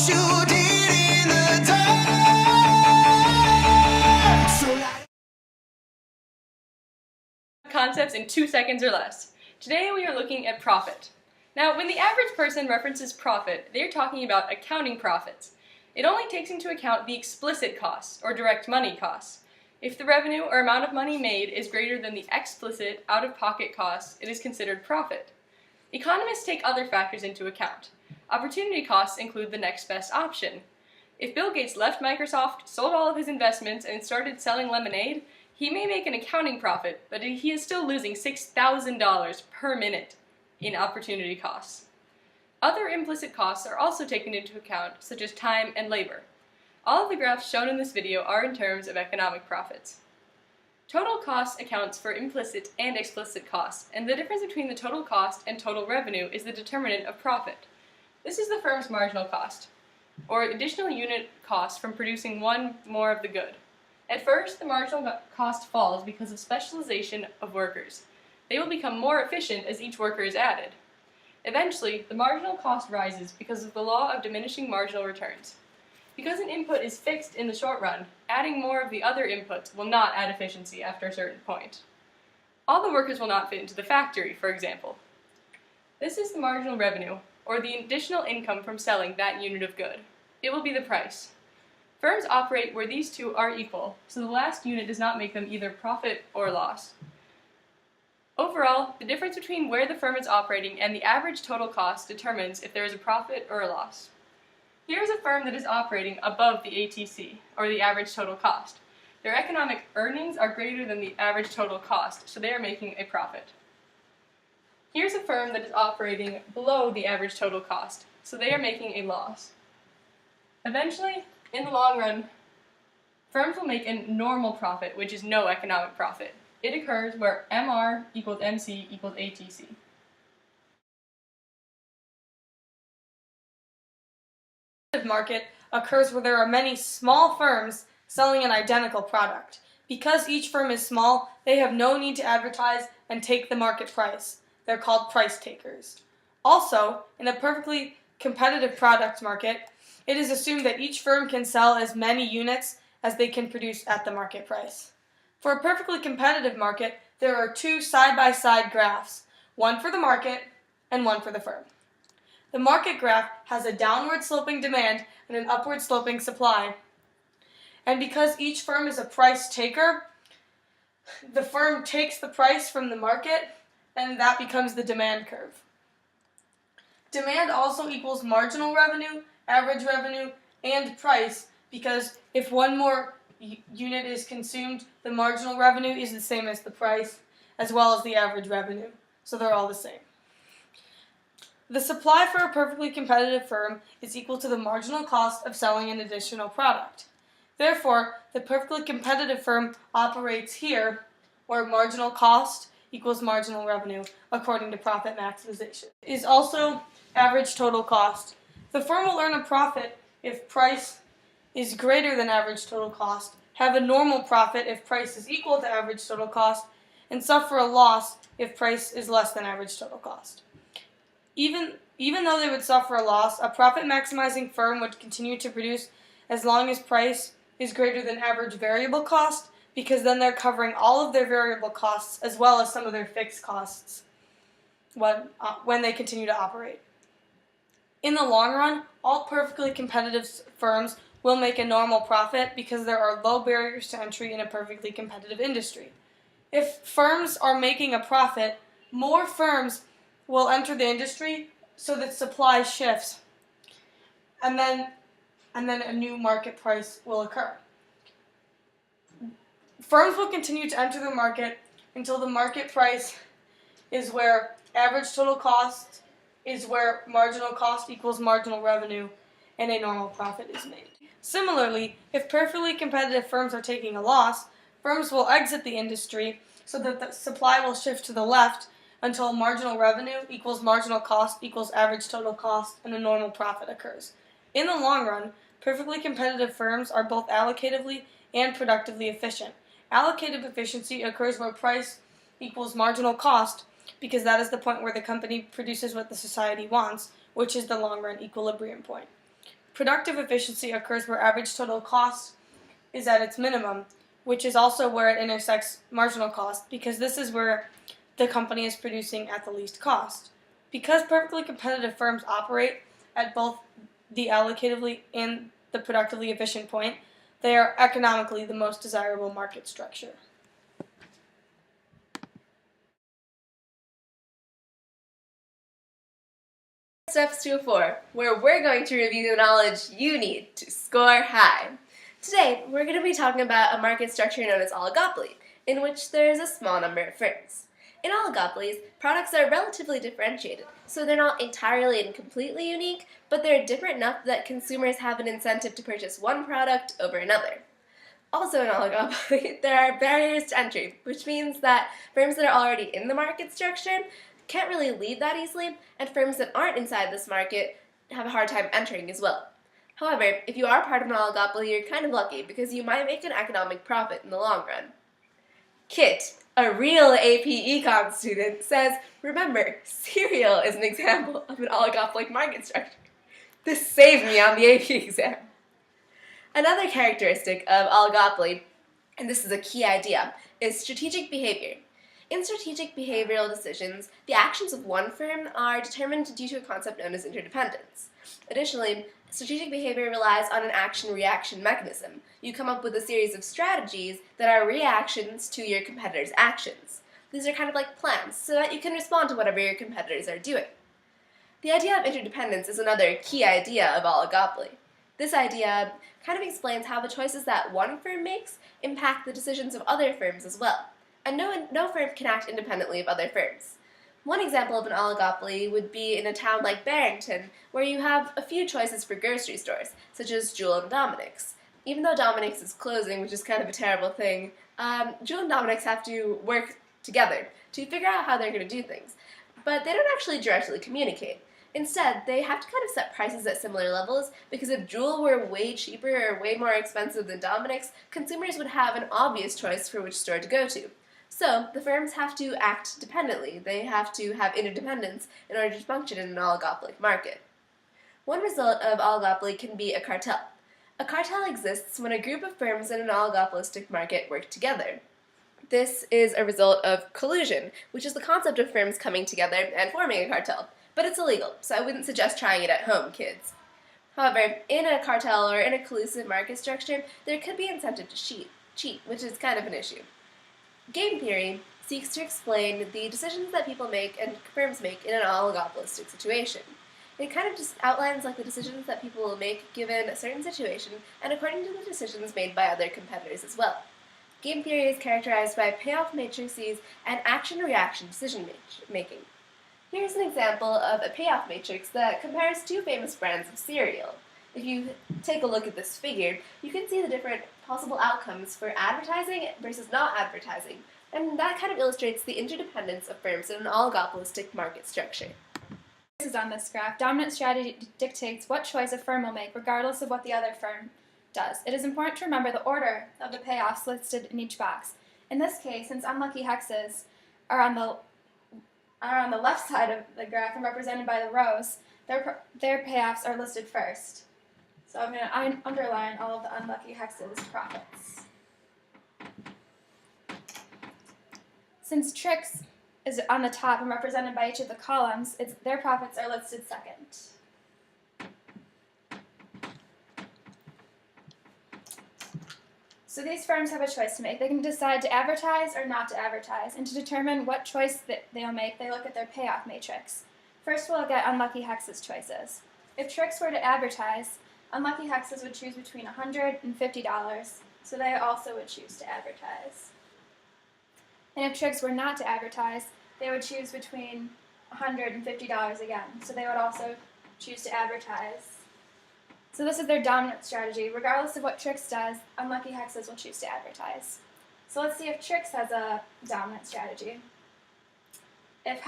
what you did in the dark. Concepts in 2 seconds or less. Today we are looking at profit. Now, when the average person references profit, they're talking about accounting profits. It only takes into account the explicit costs, or direct money costs. If the revenue or amount of money made is greater than the explicit out-of-pocket costs, it is considered profit. Economists take other factors into account. Opportunity costs include the next best option. If Bill Gates left Microsoft, sold all of his investments, and started selling lemonade, he may make an accounting profit, but he is still losing $6,000 per minute in opportunity costs. Other implicit costs are also taken into account, such as time and labor. All of the graphs shown in this video are in terms of economic profits. Total cost accounts for implicit and explicit costs, and the difference between the total cost and total revenue is the determinant of profit. This is the firm's marginal cost, or additional unit cost from producing one more of the good. At first, the marginal cost falls because of specialization of workers. They will become more efficient as each worker is added. Eventually, the marginal cost rises because of the law of diminishing marginal returns. Because an input is fixed in the short run, adding more of the other inputs will not add efficiency after a certain point. All the workers will not fit into the factory, for example. This is the marginal revenue, or the additional income from selling that unit of good. It will be the price. Firms operate where these two are equal, so the last unit does not make them either profit or loss. Overall, the difference between where the firm is operating and the average total cost determines if there is a profit or a loss. Here is a firm that is operating above the ATC, or the average total cost. Their economic earnings are greater than the average total cost, so they are making a profit. Here's a firm that is operating below the average total cost, so they are making a loss. Eventually, in the long run, firms will make a normal profit, which is no economic profit. It occurs where MR equals MC equals ATC. Market occurs where there are many small firms selling an identical product. Because each firm is small, they have no need to advertise and take the market price. They're called price takers. Also, in a perfectly competitive product market, it is assumed that each firm can sell as many units as they can produce at the market price. For a perfectly competitive market, there are two side-by-side graphs, one for the market and one for the firm. The market graph has a downward sloping demand and an upward sloping supply. And because each firm is a price taker, the firm takes the price from the market, and that becomes the demand curve. Demand also equals marginal revenue, average revenue, and price, because if one more unit is consumed, the marginal revenue is the same as the price, as well as the average revenue. So they're all the same. The supply for a perfectly competitive firm is equal to the marginal cost of selling an additional product. Therefore, the perfectly competitive firm operates here, where marginal cost equals marginal revenue, according to profit maximization. It is also average total cost. The firm will earn a profit if price is greater than average total cost, have a normal profit if price is equal to average total cost, and suffer a loss if price is less than average total cost. Even though they would suffer a loss, a profit-maximizing firm would continue to produce as long as price is greater than average variable cost, because then they're covering all of their variable costs as well as some of their fixed costs when they continue to operate. In the long run, all perfectly competitive firms will make a normal profit because there are low barriers to entry in a perfectly competitive industry. If firms are making a profit, more firms will enter the industry so that supply shifts, and then a new market price will occur. Firms will continue to enter the market until the market price is where average total cost is where marginal cost equals marginal revenue, and a normal profit is made. Similarly, if perfectly competitive firms are taking a loss, firms will exit the industry so that the supply will shift to the left until marginal revenue equals marginal cost equals average total cost, and a normal profit occurs. In the long run, perfectly competitive firms are both allocatively and productively efficient. Allocative efficiency occurs where price equals marginal cost, because that is the point where the company produces what the society wants, which is the long-run equilibrium point. Productive efficiency occurs where average total cost is at its minimum, which is also where it intersects marginal cost, because this is where the company is producing at the least cost. Because perfectly competitive firms operate at both the allocatively and the productively efficient point, they are economically the most desirable market structure. Steps 2 of 4, where we're going to review the knowledge you need to score high. Today, we're going to be talking about a market structure known as oligopoly, in which there is a small number of firms. In oligopolies, products are relatively differentiated, so they're not entirely and completely unique, but they're different enough that consumers have an incentive to purchase one product over another. Also in oligopoly, there are barriers to entry, which means that firms that are already in the market structure can't really leave that easily, and firms that aren't inside this market have a hard time entering as well. However, if you are part of an oligopoly, you're kind of lucky because you might make an economic profit in the long run. Kit, a real AP Econ student, says, remember, cereal is an example of an oligopoly market structure. This saved me on the AP exam. Another characteristic of oligopoly, and this is a key idea, is strategic behavior. In strategic behavioral decisions, the actions of one firm are determined due to a concept known as interdependence. Additionally, strategic behavior relies on an action-reaction mechanism. You come up with a series of strategies that are reactions to your competitors' actions. These are kind of like plans, so that you can respond to whatever your competitors are doing. The idea of interdependence is another key idea of oligopoly. This idea kind of explains how the choices that one firm makes impact the decisions of other firms as well. And no firm can act independently of other firms. One example of an oligopoly would be in a town like Barrington, where you have a few choices for grocery stores, such as Jewel and Dominic's. Even though Dominic's is closing, which is kind of a terrible thing, Jewel and Dominic's have to work together to figure out how they're going to do things. But they don't actually directly communicate. Instead, they have to kind of set prices at similar levels, because if Jewel were way cheaper or way more expensive than Dominic's, consumers would have an obvious choice for which store to go to. So, the firms have to act dependently. They have to have interdependence in order to function in an oligopoly market. One result of oligopoly can be a cartel. A cartel exists when a group of firms in an oligopolistic market work together. This is a result of collusion, which is the concept of firms coming together and forming a cartel. But it's illegal, so I wouldn't suggest trying it at home, kids. However, in a cartel or in a collusive market structure, there could be incentive to cheat, which is kind of an issue. Game theory seeks to explain the decisions that people make and firms make in an oligopolistic situation. It kind of just outlines like the decisions that people will make given a certain situation and according to the decisions made by other competitors as well. Game theory is characterized by payoff matrices and action-reaction decision making. Here's an example of a payoff matrix that compares two famous brands of cereal. If you take a look at this figure, you can see the different possible outcomes for advertising versus not advertising, and that kind of illustrates the interdependence of firms in an oligopolistic market structure. On this graph, dominant strategy dictates what choice a firm will make regardless of what the other firm does. It is important to remember the order of the payoffs listed in each box. In this case, since unlucky hexes are on the left side of the graph and represented by the rows, their payoffs are listed first. So I'm going to underline all of the unlucky hexes' profits. Since Trix is on the top and represented by each of the columns, their profits are listed second. So these firms have a choice to make. They can decide to advertise or not to advertise, and to determine what choice they'll make, they look at their payoff matrix. First we'll look at unlucky hexes choices. If Trix were to advertise, unlucky hexes would choose between $100 and $50, so they also would choose to advertise. And if Trix were not to advertise, they would choose between $100 and $50 again, so they would also choose to advertise. So this is their dominant strategy. Regardless of what Trix does, unlucky hexes will choose to advertise. So let's see if Trix has a dominant strategy. If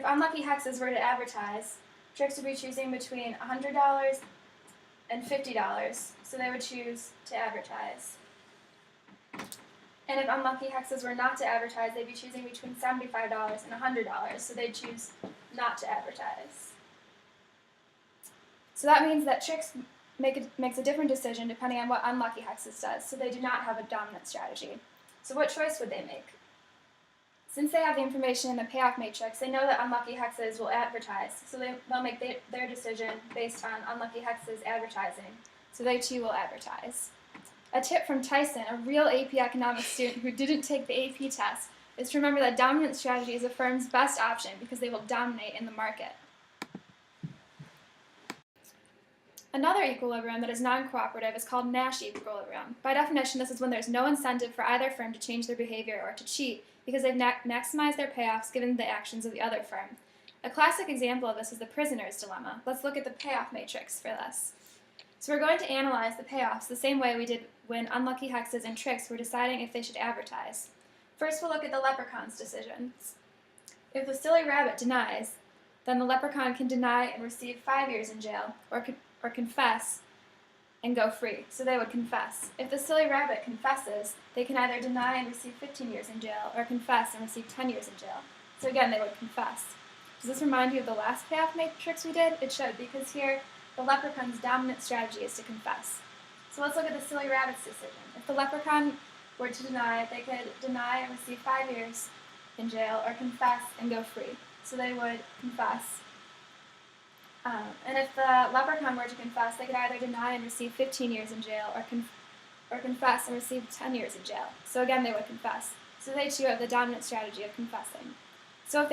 unlucky hexes were to advertise, Trix would be choosing between $100 and $50, so they would choose to advertise. And if unlucky hexes were not to advertise, they'd be choosing between $75 and $100, so they'd choose not to advertise. So that means that Trix makes a different decision depending on what unlucky hexes does, so they do not have a dominant strategy. So what choice would they make? Since they have the information in the payoff matrix, they know that unlucky hexes will advertise, so they'll make their decision based on unlucky hexes advertising, so they too will advertise. A tip from Tyson, a real AP economics student who didn't take the AP test, is to remember that dominant strategy is a firm's best option because they will dominate in the market. Another equilibrium that is non-cooperative is called Nash equilibrium. By definition, this is when there's no incentive for either firm to change their behavior or to cheat because they've maximized their payoffs given the actions of the other firm. A classic example of this is the prisoner's dilemma. Let's look at the payoff matrix for this. So we're going to analyze the payoffs the same way we did when unlucky hexes and tricks were deciding if they should advertise. First, we'll look at the leprechaun's decisions. If the silly rabbit denies, then the leprechaun can deny and receive 5 years in jail, or confess and go free. So they would confess. If the silly rabbit confesses, they can either deny and receive 15 years in jail, or confess and receive 10 years in jail. So again, they would confess. Does this remind you of the last payoff matrix we did? It should, because here the leprechaun's dominant strategy is to confess. So let's look at the silly rabbit's decision. If the leprechaun were to deny, they could deny and receive 5 years in jail, or confess and go free. So they would confess. And if the leprechaun were to confess, they could either deny and receive 15 years in jail, or confess and receive 10 years in jail. So again, they would confess. So they too have the dominant strategy of confessing. So if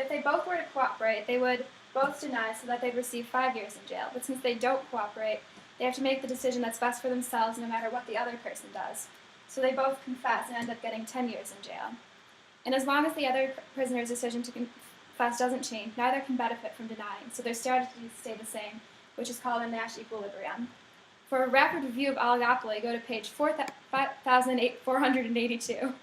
they both were to cooperate, they would both deny so that they'd receive 5 years in jail. But since they don't cooperate, they have to make the decision that's best for themselves no matter what the other person does. So they both confess and end up getting 10 years in jail. And as long as the other prisoner's decision to confess doesn't change, neither can benefit from denying, so their strategies stay the same, which is called a Nash equilibrium. For a rapid review of oligopoly, go to page 482.